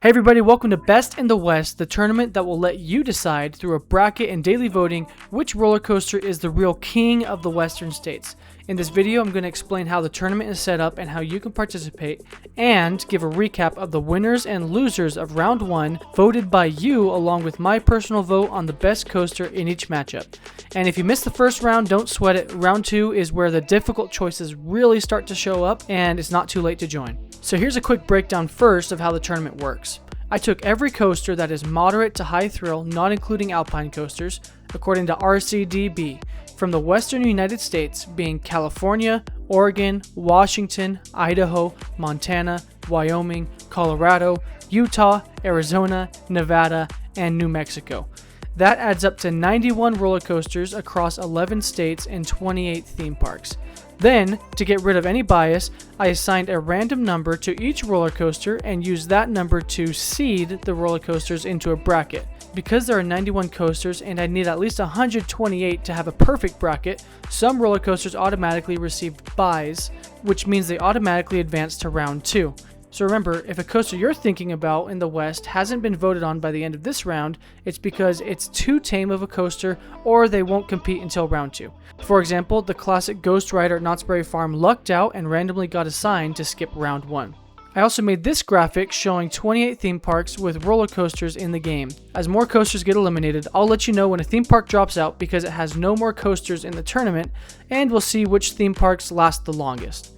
Hey everybody, welcome to Best in the West, the tournament that will let you decide through a bracket and daily voting which roller coaster is the real king of the western states. In this video, I'm going to explain how the tournament is set up and how you can participate, and give a recap of the winners and losers of round 1 voted by you, along with my personal vote on the best coaster in each matchup. And if you missed the first round, don't sweat it. Round 2 is where the difficult choices really start to show up, and it's not too late to join. So here's a quick breakdown first of how the tournament works. I took every coaster that is moderate to high thrill, not including alpine coasters, according to RCDB, from the western United States, being California, Oregon, Washington, Idaho, Montana, Wyoming, Colorado, Utah, Arizona, Nevada, and New Mexico. That adds up to 91 roller coasters across 11 states and 28 theme parks. Then, to get rid of any bias, I assigned a random number to each roller coaster and used that number to seed the roller coasters into a bracket. Because there are 91 coasters and I need at least 128 to have a perfect bracket, some roller coasters automatically received byes, which means they automatically advance to round 2. So remember, if a coaster you're thinking about in the West hasn't been voted on by the end of this round, it's because it's too tame of a coaster or they won't compete until round 2. For example, the classic Ghost Rider at Knott's Berry Farm lucked out and randomly got assigned to skip round 1. I also made this graphic showing 28 theme parks with roller coasters in the game. As more coasters get eliminated, I'll let you know when a theme park drops out because it has no more coasters in the tournament, and we'll see which theme parks last the longest.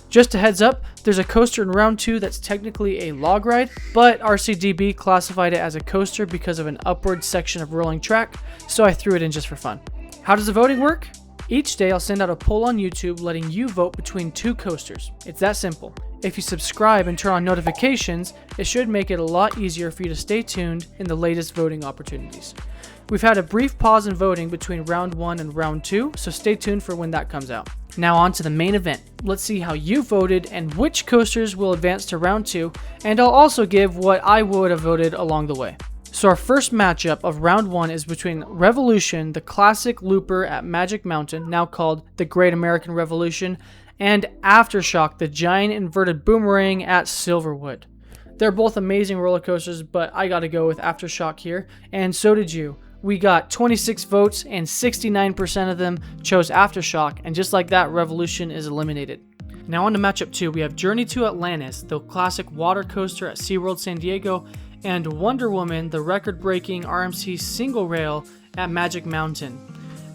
Just a heads up, there's a coaster in round 2 that's technically a log ride, but RCDB classified it as a coaster because of an upward section of rolling track, so I threw it in just for fun. How does the voting work? Each day I'll send out a poll on YouTube letting you vote between 2 coasters. It's that simple. If you subscribe and turn on notifications, it should make it a lot easier for you to stay tuned in the latest voting opportunities. We've had a brief pause in voting between round 1 and round 2, so stay tuned for when that comes out. Now on to the main event. Let's see how you voted and which coasters will advance to round 2, and I'll also give what I would have voted along the way. So our first matchup of round 1 is between Revolution, the classic looper at Magic Mountain, now called the Great American Revolution, and Aftershock, the giant inverted boomerang at Silverwood. They're both amazing roller coasters, but I gotta go with Aftershock here, and so did you. We got 26 votes and 69% of them chose Aftershock, and just like that, Revolution is eliminated. Now on to matchup 2, we have Journey to Atlantis, the classic water coaster at SeaWorld San Diego, and Wonder Woman, the record-breaking RMC single rail at Magic Mountain.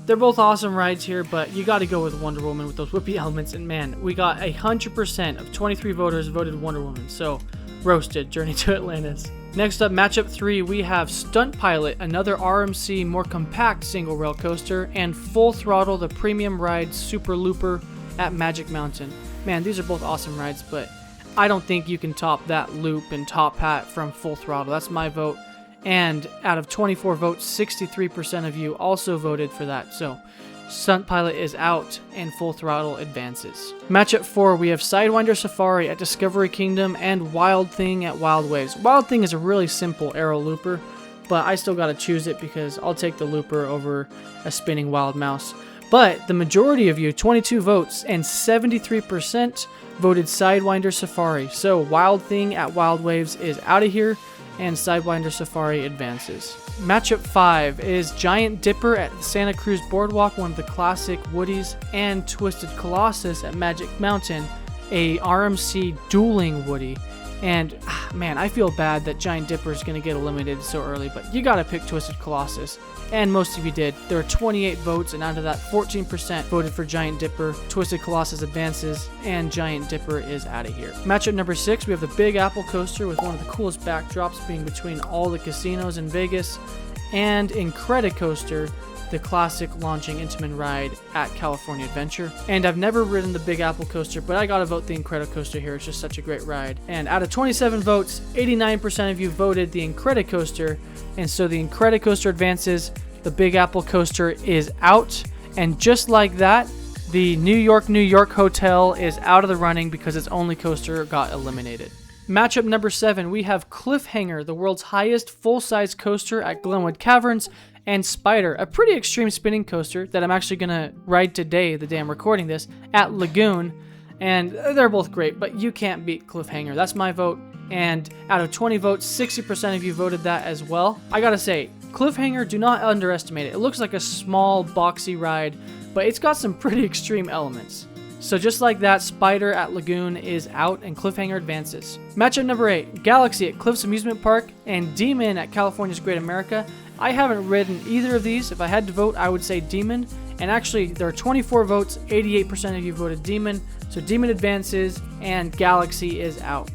They're both awesome rides here, but you gotta go with Wonder Woman with those whippy elements, and man, we got 100% of 23 voters voted Wonder Woman, so roasted Journey to Atlantis. Next up, matchup 3, we have Stunt Pilot, another RMC more compact single rail coaster, and Full Throttle, the premium ride Super Looper at Magic Mountain. Man, these are both awesome rides, but I don't think you can top that loop and top hat from Full Throttle. That's my vote. And out of 24 votes, 63% of you also voted for that. So Stunt Pilot is out and Full Throttle advances. Matchup 4, we have Sidewinder Safari at Discovery Kingdom and Wild Thing at Wild Waves. Wild Thing is a really simple aero looper, but I still gotta choose it because I'll take the looper over a spinning wild mouse. But the majority of you, 22 votes and 73%, voted Sidewinder Safari. So Wild Thing at Wild Waves is out of here, and Sidewinder Safari advances. Matchup 5 is Giant Dipper at Santa Cruz Boardwalk, one of the classic Woodies, and Twisted Colossus at Magic Mountain, a RMC dueling Woody. And man, I feel bad that Giant Dipper is going to get eliminated so early, but you gotta pick Twisted Colossus. And most of you did. There were 28 votes, and out of that, 14% voted for Giant Dipper. Twisted Colossus advances, and Giant Dipper is out of here. Matchup number 6, we have the Big Apple Coaster with one of the coolest backdrops being between all the casinos in Vegas, and Incredicoaster, the classic launching Intamin ride at California Adventure. And I've never ridden the Big Apple Coaster, but I gotta vote the Incredicoaster here. It's just such a great ride. And out of 27 votes, 89% of you voted the Incredicoaster, and so the Incredicoaster advances. The Big Apple Coaster is out, and just like that, the New York Hotel is out of the running because its only coaster got eliminated. Matchup number 7, we have Cliffhanger, the world's highest full-size coaster at Glenwood Caverns, and Spider, a pretty extreme spinning coaster that I'm actually going to ride today, the day I'm recording this, at Lagoon. And they're both great, but you can't beat Cliffhanger. That's my vote. And out of 20 votes, 60% of you voted that as well. I gotta say, Cliffhanger, do not underestimate it. It looks like a small, boxy ride, but it's got some pretty extreme elements. So just like that, Spider at Lagoon is out and Cliffhanger advances. Matchup number 8, Galaxy at Cliffs Amusement Park and Demon at California's Great America. I haven't ridden either of these. If I had to vote, I would say Demon. And actually, there are 24 votes, 88% of you voted Demon. So Demon advances and Galaxy is out.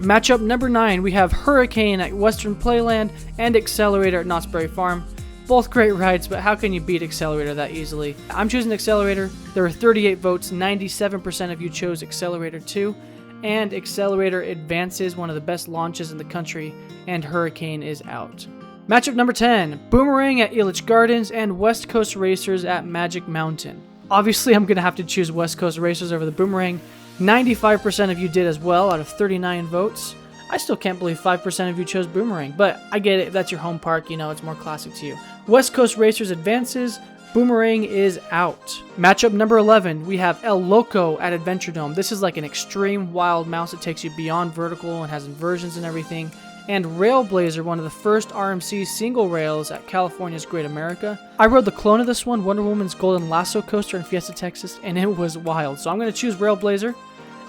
Matchup number 9, we have Hurricane at Western Playland and Xcelerator at Knott's Berry Farm. Both great rides, but how can you beat Xcelerator that easily? I'm choosing Xcelerator. There were 38 votes, 97% of you chose Xcelerator too. And Xcelerator advances, one of the best launches in the country, and Hurricane is out. Matchup number 10, Boomerang at Elitch Gardens and West Coast Racers at Magic Mountain. Obviously, I'm going to have to choose West Coast Racers over the Boomerang. 95% of you did as well out of 39 votes. I still can't believe 5% of you chose Boomerang, but I get it. That's your home park. You know, it's more classic to you. West Coast Racers advances. Boomerang is out. Matchup number 11, we have El Loco at Adventure Dome. This is like an extreme wild mouse that takes you beyond vertical and has inversions and everything. And Railblazer, one of the first RMC single rails at California's Great America. I rode the clone of this one, Wonder Woman's Golden Lasso Coaster in Fiesta, Texas, and it was wild. So I'm going to choose Railblazer.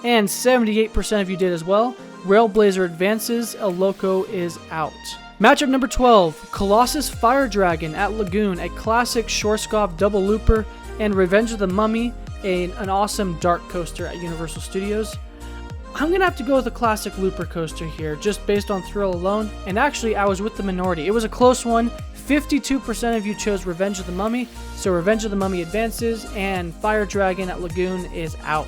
And 78% of you did as well. Railblazer advances, El Loco is out. Matchup number 12, Colossus Fire Dragon at Lagoon, a classic Schwarzkopf double looper, and Revenge of the Mummy, an awesome dark coaster at Universal Studios. I'm going to have to go with a classic looper coaster here, just based on thrill alone, and actually I was with the minority. It was a close one. 52% of you chose Revenge of the Mummy, so Revenge of the Mummy advances, and Fire Dragon at Lagoon is out.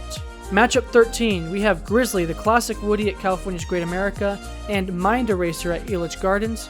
Matchup 13, we have Grizzly, the classic Woody at California's Great America, and Mind Eraser at Elitch Gardens.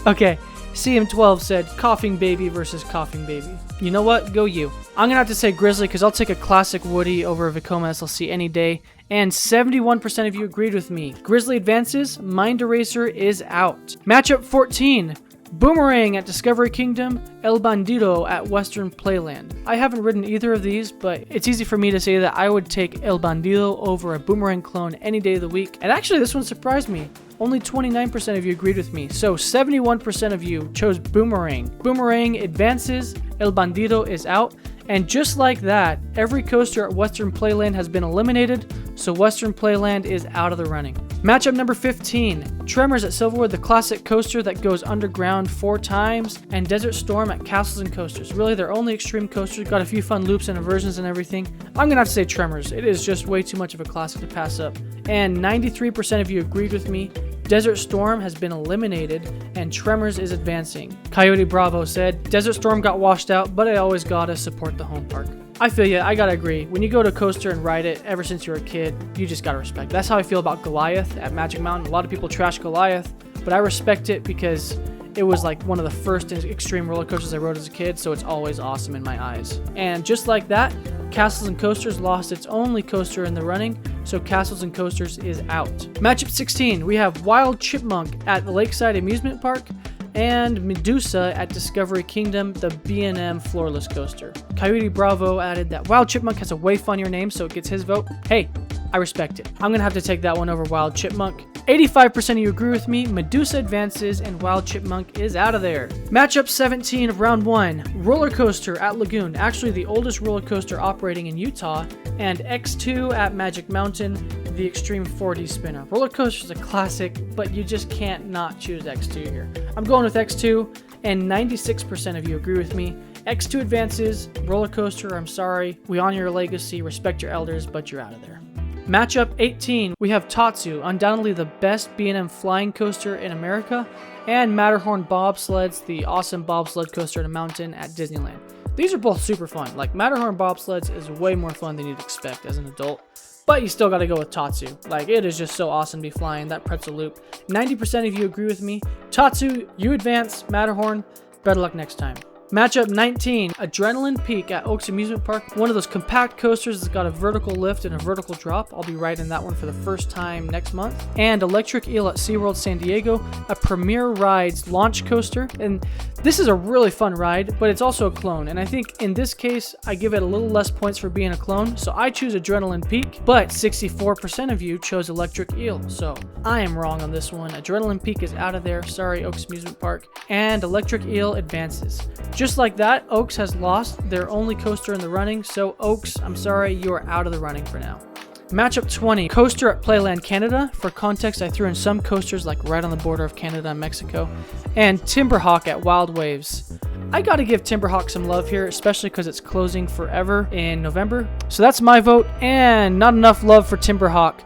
Okay, CM12 said Coughing Baby versus Coughing Baby. You know what? Go you. I'm going to have to say Grizzly because I'll take a classic Woody over a Vekoma SLC any day, and 71% of you agreed with me. Grizzly advances, Mind Eraser is out. Matchup 14, Boomerang at Discovery Kingdom, El Bandido at Western Playland. I haven't ridden either of these, but it's easy for me to say that I would take El Bandido over a Boomerang clone any day of the week. And actually, this one surprised me. Only 29% of you agreed with me, so 71% of you chose Boomerang. Boomerang advances, El Bandido is out, and just like that, every coaster at Western Playland has been eliminated, so Western Playland is out of the running. Matchup number 15, Tremors at Silverwood, the classic coaster that goes underground 4 times, and Desert Storm at Castles and Coasters. Really, their only extreme coasters, got a few fun loops and inversions and everything. I'm gonna have to say Tremors. It is just way too much of a classic to pass up. And 93% of you agreed with me. Desert Storm has been eliminated, and Tremors is advancing. Coyote Bravo said, Desert Storm got washed out, but I always gotta support the home park. I feel ya, I gotta agree. When you go to a coaster and ride it ever since you were a kid, you just gotta respect it. That's how I feel about Goliath at Magic Mountain. A lot of people trash Goliath, but I respect it because it was like one of the first extreme roller coasters I rode as a kid, so it's always awesome in my eyes. And just like that, Castles and Coasters lost its only coaster in the running, so Castles and Coasters is out. Matchup 16, we have Wild Chipmunk at the Lakeside Amusement Park and Medusa at Discovery Kingdom, the B&M floorless coaster. Coyote Bravo added that Wild Chipmunk has a way funnier name, so it gets his vote. Hey, I respect it. I'm gonna have to take that one over Wild Chipmunk. 85% of you agree with me. Medusa advances and Wild Chipmunk is out of there. Matchup 17 of round 1, Roller Coaster at Lagoon, actually the oldest roller coaster operating in Utah, and X2 at Magic Mountain, the Extreme 4D spinner. Roller coaster is a classic, but you just can't not choose X2 here. I'm going with X2, and 96% of you agree with me. X2 advances, roller coaster, I'm sorry. We honor your legacy, respect your elders, but you're out of there. Matchup 18, we have Tatsu, undoubtedly the best B&M flying coaster in America, and Matterhorn bobsleds, the awesome bobsled coaster in a mountain at Disneyland. These are both super fun. Like, Matterhorn bobsleds is way more fun than you'd expect as an adult, but you still gotta go with Tatsu. Like, it is just so awesome to be flying that pretzel loop. 90% of you agree with me. Tatsu, you advance. Matterhorn, better luck next time. Matchup 19, Adrenaline Peak at Oaks Amusement Park. One of those compact coasters that's got a vertical lift and a vertical drop. I'll be riding that one for the first time next month. And Electric Eel at SeaWorld San Diego, a Premier Rides launch coaster. And this is a really fun ride, but it's also a clone. And I think in this case, I give it a little less points for being a clone. So I choose Adrenaline Peak, but 64% of you chose Electric Eel. So I am wrong on this one. Adrenaline Peak is out of there. Sorry, Oaks Amusement Park. And Electric Eel advances. Just like that, Oaks has lost their only coaster in the running, so Oaks, I'm sorry, you are out of the running for now. Matchup 20, Coaster at Playland Canada. For context, I threw in some coasters like right on the border of Canada and Mexico. And Timberhawk at Wild Waves. I gotta give Timberhawk some love here, especially because it's closing forever in November. So that's my vote, and not enough love for Timberhawk.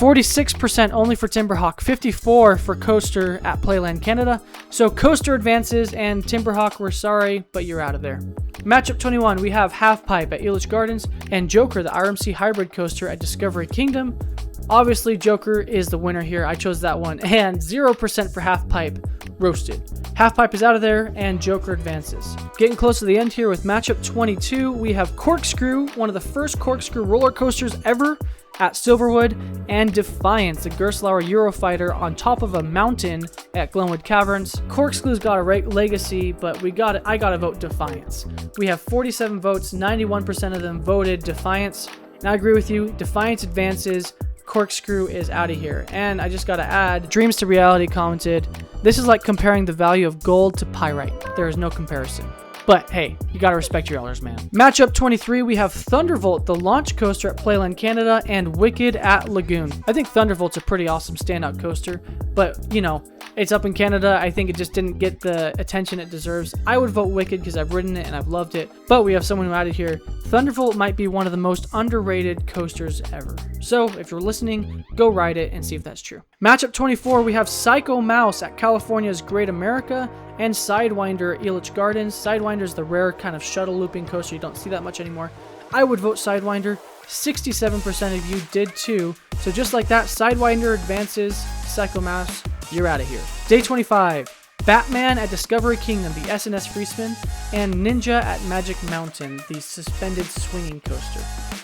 46% only for Timberhawk, 54% for Coaster at Playland Canada. So Coaster advances, and Timberhawk, we're sorry, but you're out of there. Matchup 21, we have Half Pipe at Elitch Gardens and Joker, the RMC hybrid coaster at Discovery Kingdom. Obviously, Joker is the winner here. I chose that one. And 0% for Half Pipe, roasted. Half Pipe is out of there, and Joker advances. Getting close to the end here with matchup 22, we have Corkscrew, one of the first corkscrew roller coasters ever at Silverwood, and Defiance, the Gerstlauer Eurofighter on top of a mountain at Glenwood Caverns. Corkscrew's got a legacy, but I gotta vote Defiance. We have 47 votes, 91% of them voted Defiance, and I agree with you, Defiance advances, Corkscrew is out of here. And I just gotta add, Dreams to Reality commented, this is like comparing the value of gold to pyrite. There is no comparison. But hey, you gotta respect your elders, man. Matchup 23, we have Thunderbolt, the launch coaster at Playland Canada, and Wicked at Lagoon. I think Thunderbolt's a pretty awesome standout coaster, but you know, it's up in Canada. I think it just didn't get the attention it deserves. I would vote Wicked because I've ridden it and I've loved it, but we have someone who added here, Thunderbolt might be one of the most underrated coasters ever. So if you're listening, go ride it and see if that's true. Matchup 24, we have Psycho Mouse at California's Great America and Sidewinder at Elitch Gardens. Sidewinder is the rare kind of shuttle looping coaster. You don't see that much anymore. I would vote Sidewinder. 67% of you did too. So just like that, Sidewinder advances. Psycho Mouse, you're out of here. Day 25. Batman at Discovery Kingdom, the SNS Freespin, and Ninja at Magic Mountain, the suspended swinging coaster.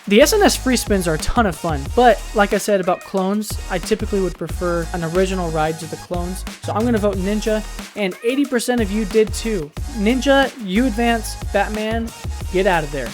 The SNS Freespins are a ton of fun, but like I said about clones, I typically would prefer an original ride to the clones, so I'm going to vote Ninja, and 80% of you did too. Ninja, you advance. Batman, get out of there.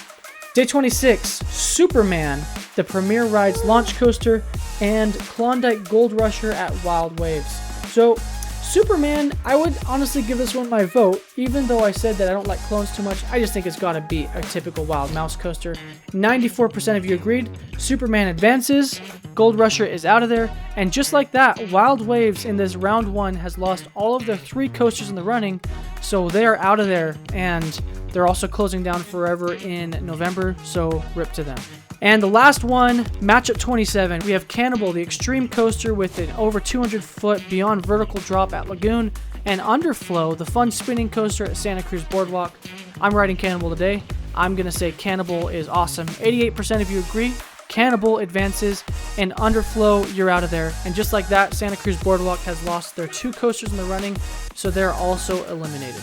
Day 26, Superman, the Premier Rides launch coaster, and Klondike Gold Rusher at Wild Waves. So Superman, I would honestly give this one my vote, even though I said that I don't like clones too much. I just think it's got to be a typical Wild Mouse coaster. 94% of you agreed. Superman advances. Gold Rusher is out of there. And just like that, Wild Waves in this round 1 has lost all of their 3 coasters in the running, so they are out of there. And they're also closing down forever in November, so rip to them. And the last one, matchup 27, we have Cannibal, the extreme coaster with an over 200-foot beyond vertical drop at Lagoon, and Underflow, the fun spinning coaster at Santa Cruz Boardwalk. I'm riding Cannibal today. I'm going to say Cannibal is awesome. 88% of you agree. Cannibal advances, and Underflow, you're out of there. And just like that, Santa Cruz Boardwalk has lost their 2 coasters in the running, so they're also eliminated.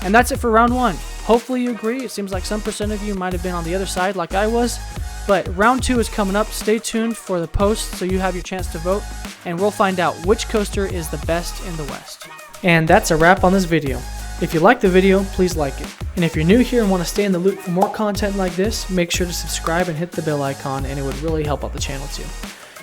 And that's it for round 1. Hopefully you agree. It seems like some percent of you might have been on the other side like I was. But round 2 is coming up. Stay tuned for the post so you have your chance to vote, and we'll find out which coaster is the best in the West. And that's a wrap on this video. If you liked the video, please like it. And if you're new here and want to stay in the loop for more content like this, make sure to subscribe and hit the bell icon, and it would really help out the channel too.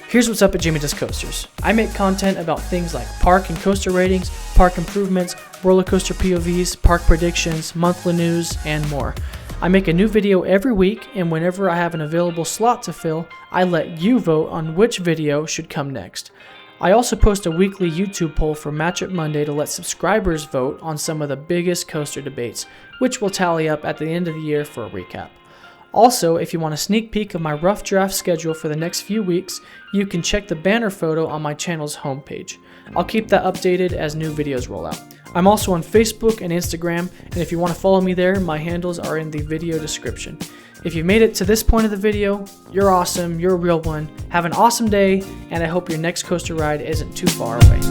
Here's what's up at Jimmy Does Coasters. I make content about things like park and coaster ratings, park improvements, roller coaster POVs, park predictions, monthly news, and more. I make a new video every week, and whenever I have an available slot to fill, I let you vote on which video should come next. I also post a weekly YouTube poll for Matchup Monday to let subscribers vote on some of the biggest coaster debates, which will tally up at the end of the year for a recap. Also, if you want a sneak peek of my rough draft schedule for the next few weeks, you can check the banner photo on my channel's homepage. I'll keep that updated as new videos roll out. I'm also on Facebook and Instagram, and if you want to follow me there, my handles are in the video description. If you've made it to this point of the video, you're awesome, you're a real one. Have an awesome day, and I hope your next coaster ride isn't too far away.